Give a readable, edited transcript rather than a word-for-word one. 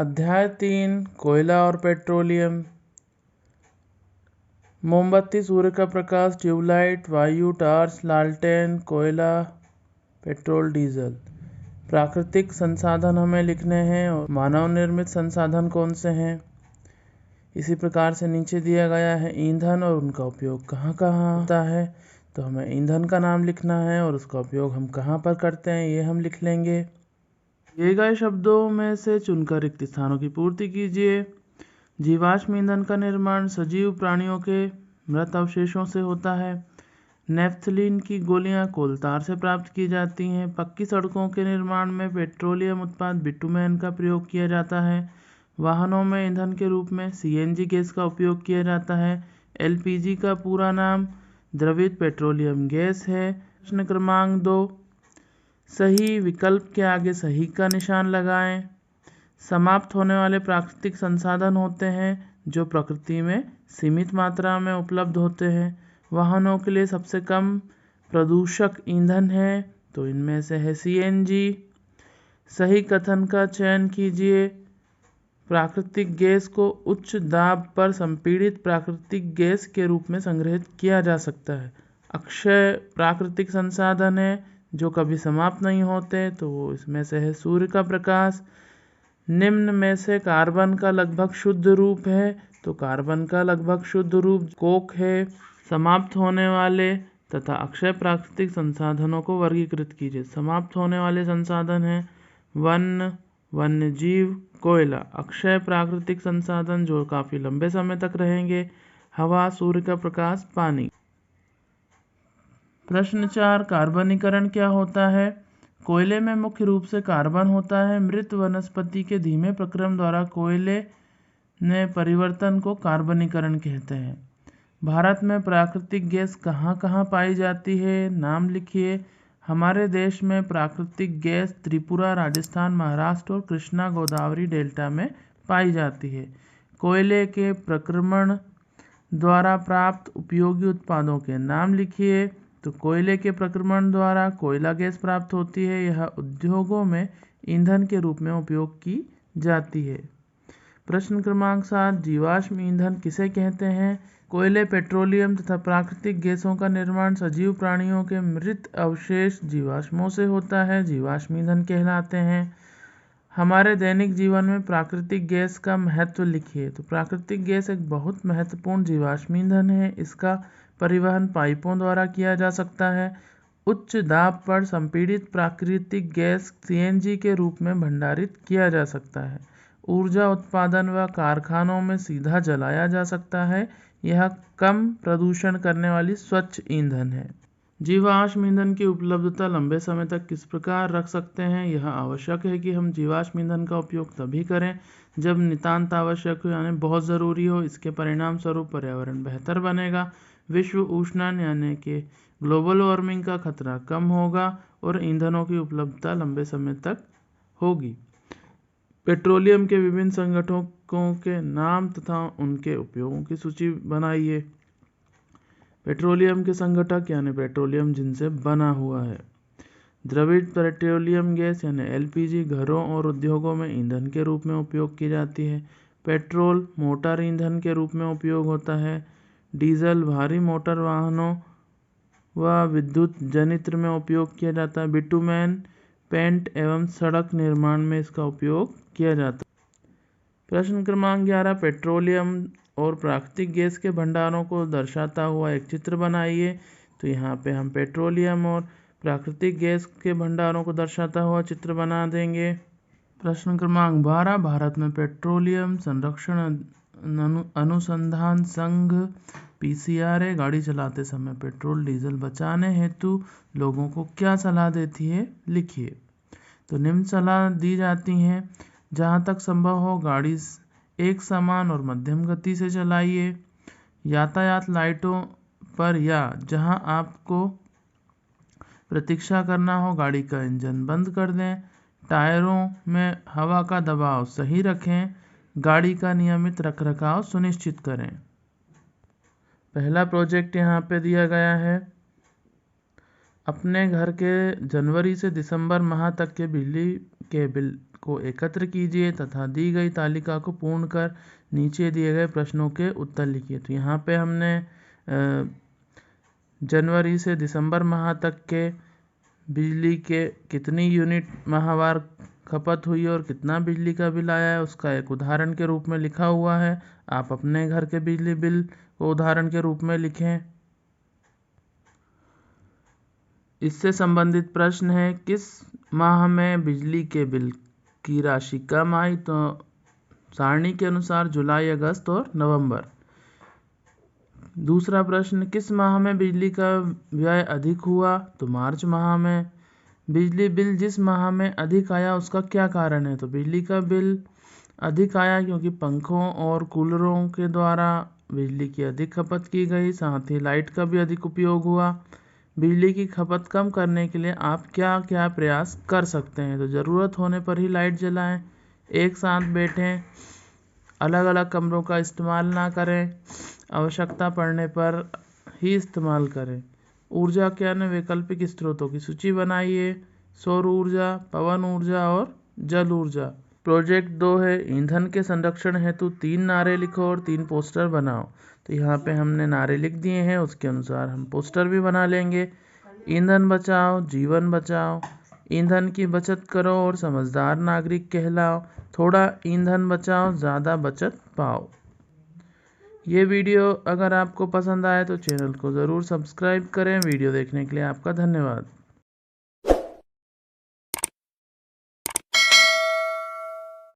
अध्याय 3 कोयला और पेट्रोलियम। मोमबत्ती, सूर्य का प्रकाश, ट्यूबलाइट, वायु, टार्च, लालटेन, कोयला, पेट्रोल, डीजल। प्राकृतिक संसाधन हमें लिखने हैं और मानव निर्मित संसाधन कौन से हैं। इसी प्रकार से नीचे दिया गया है ईंधन और उनका उपयोग कहाँ कहाँ होता है। तो हमें ईंधन का नाम लिखना है और उसका उपयोग हम कहाँ पर करते हैं ये हम लिख लेंगे। दिए गए शब्दों में से चुनकर रिक्त स्थानों की पूर्ति कीजिए। जीवाश्म ईंधन का निर्माण सजीव प्राणियों के मृत अवशेषों से होता है। नेफ्थलीन की गोलियां कोलतार से प्राप्त की जाती हैं। पक्की सड़कों के निर्माण में पेट्रोलियम उत्पाद बिटुमेन का प्रयोग किया जाता है। वाहनों में ईंधन के रूप में सीएनजी गैस का उपयोग किया जाता है। एलपीजी का पूरा नाम द्रवित पेट्रोलियम गैस है। प्रश्न क्रमांक 2, सही विकल्प के आगे सही का निशान लगाएं। समाप्त होने वाले प्राकृतिक संसाधन होते हैं जो प्रकृति में सीमित मात्रा में उपलब्ध होते हैं। वाहनों के लिए सबसे कम प्रदूषक ईंधन है तो इनमें से है सीएनजी। सही कथन का चयन कीजिए। प्राकृतिक गैस को उच्च दाब पर संपीड़ित प्राकृतिक गैस के रूप में संग्रहित किया जा सकता है। अक्षय प्राकृतिक संसाधन है जो कभी समाप्त नहीं होते तो वो इसमें से है सूर्य का प्रकाश। निम्न में से कार्बन का लगभग शुद्ध रूप है तो कार्बन का लगभग शुद्ध रूप कोक है। समाप्त होने वाले तथा अक्षय प्राकृतिक संसाधनों को वर्गीकृत कीजिए। समाप्त होने वाले संसाधन हैं वन, वन्यजीव, कोयला। अक्षय प्राकृतिक संसाधन जो काफ़ी लंबे समय तक रहेंगे हवा, सूर्य का प्रकाश, पानी। प्रश्न 4, कार्बनीकरण क्या होता है। कोयले में मुख्य रूप से कार्बन होता है। मृत वनस्पति के धीमे प्रक्रम द्वारा कोयले में परिवर्तन को कार्बनीकरण कहते हैं। भारत में प्राकृतिक गैस कहाँ कहाँ पाई जाती है, नाम लिखिए। हमारे देश में प्राकृतिक गैस त्रिपुरा, राजस्थान, महाराष्ट्र और कृष्णा गोदावरी डेल्टा में पाई जाती है। कोयले के प्रक्रमण द्वारा प्राप्त उपयोगी उत्पादों के नाम लिखिए। तो कोयले के प्रक्रमण द्वारा कोयला गैस प्राप्त होती है। यह उद्योगों में ईंधन के रूप में उपयोग की जाती है। प्रश्न क्रमांक 7, जीवाश्म ईंधन किसे कहते हैं। कोयले, पेट्रोलियम तथा प्राकृतिक गैसों का निर्माण सजीव प्राणियों के मृत अवशेष जीवाश्मों से होता है, जीवाश्म ईंधन कहलाते हैं। हमारे दैनिक जीवन में प्राकृतिक गैस का महत्व लिखिए। तो प्राकृतिक गैस एक बहुत महत्वपूर्ण जीवाश्म ईंधन है। इसका परिवहन पाइपों द्वारा किया जा सकता है। उच्च दाब पर संपीड़ित प्राकृतिक गैस सीएनजी के रूप में भंडारित किया जा सकता है। ऊर्जा उत्पादन व कारखानों में सीधा जलाया जा सकता है। यह कम प्रदूषण करने वाली स्वच्छ ईंधन है। जीवाश्म ईंधन की उपलब्धता लंबे समय तक किस प्रकार रख सकते हैं। यह आवश्यक है कि हम जीवाश्म ईंधन का उपयोग तभी करें जब नितांत आवश्यक हो, यानी बहुत ज़रूरी हो। इसके परिणाम स्वरूप पर्यावरण बेहतर बनेगा, विश्व उष्णन यानी कि ग्लोबल वार्मिंग का खतरा कम होगा और ईंधनों की उपलब्धता लंबे समय तक होगी। पेट्रोलियम के विभिन्न संगठनों के नाम तथा उनके उपयोगों की सूची बनाइए। पेट्रोलियम के संगठक यानी पेट्रोलियम जिनसे बना हुआ है। द्रवित पेट्रोलियम गैस यानी एलपीजी घरों और उद्योगों में ईंधन के रूप में उपयोग की जाती है। पेट्रोल मोटर ईंधन के रूप में उपयोग होता है। डीजल भारी मोटर वाहनों व विद्युत जनित्र में उपयोग किया जाता है। बिटुमेन पेंट एवं सड़क निर्माण में इसका उपयोग किया जाता है। प्रश्न क्रमांक 11, पेट्रोलियम और प्राकृतिक गैस के भंडारों को दर्शाता हुआ एक चित्र बनाइए। तो यहाँ पे हम पेट्रोलियम और प्राकृतिक गैस के भंडारों को दर्शाता हुआ चित्र बना देंगे। प्रश्न क्रमांक 12, भारत में पेट्रोलियम संरक्षण अनुसंधान संघ पीसीआरए गाड़ी चलाते समय पेट्रोल डीजल बचाने हेतु लोगों को क्या सलाह देती है, लिखिए। तो निम्न सलाह दी जाती हैं। जहाँ तक संभव हो गाड़ी एक समान और मध्यम गति से चलाइए। यातायात लाइटों पर या जहाँ आपको प्रतीक्षा करना हो गाड़ी का इंजन बंद कर दें। टायरों में हवा का दबाव सही रखें। गाड़ी का नियमित रखरखाव सुनिश्चित करें। पहला प्रोजेक्ट यहाँ पे दिया गया है। अपने घर के जनवरी से दिसंबर माह तक के बिजली के बिल को एकत्र कीजिए तथा दी गई तालिका को पूर्ण कर नीचे दिए गए प्रश्नों के उत्तर लिखिए। तो यहाँ पे हमने जनवरी से दिसंबर माह तक के बिजली के कितनी यूनिट माहवार खपत हुई और कितना बिजली का बिल आया है उसका एक उदाहरण के रूप में लिखा हुआ है। आप अपने घर के बिजली बिल को उदाहरण के रूप में लिखें। इससे संबंधित प्रश्न है, किस माह में बिजली के बिल की राशि कम आई? तो सारणी के अनुसार जुलाई, अगस्त और नवंबर। दूसरा प्रश्न, किस माह में बिजली का व्यय अधिक हुआ? तो मार्च माह में। बिजली बिल जिस माह में अधिक आया उसका क्या कारण है? तो बिजली का बिल अधिक आया क्योंकि पंखों और कूलरों के द्वारा बिजली की अधिक खपत की गई, साथ ही लाइट का भी अधिक उपयोग हुआ। बिजली की खपत कम करने के लिए आप क्या क्या प्रयास कर सकते हैं? तो ज़रूरत होने पर ही लाइट जलाएं, एक साथ बैठें, अलग अलग कमरों का इस्तेमाल ना करें, आवश्यकता पड़ने पर ही इस्तेमाल करें। ऊर्जा के अन्य वैकल्पिक स्रोतों की सूची बनाइए, सौर ऊर्जा, पवन ऊर्जा और जल ऊर्जा। प्रोजेक्ट 2 है, ईंधन के संरक्षण हेतु 3 नारे लिखो और 3 पोस्टर बनाओ। तो यहाँ पे हमने नारे लिख दिए हैं, उसके अनुसार हम पोस्टर भी बना लेंगे। ईंधन बचाओ, जीवन बचाओ, ईंधन की बचत करो और समझदार नागरिक कहलाओ, थोड़ा ईंधन बचाओ, ज़्यादा बचत पाओ। ये वीडियो अगर आपको पसंद आए तो चैनल को ज़रूर सब्सक्राइब करें। वीडियो देखने के लिए आपका धन्यवाद।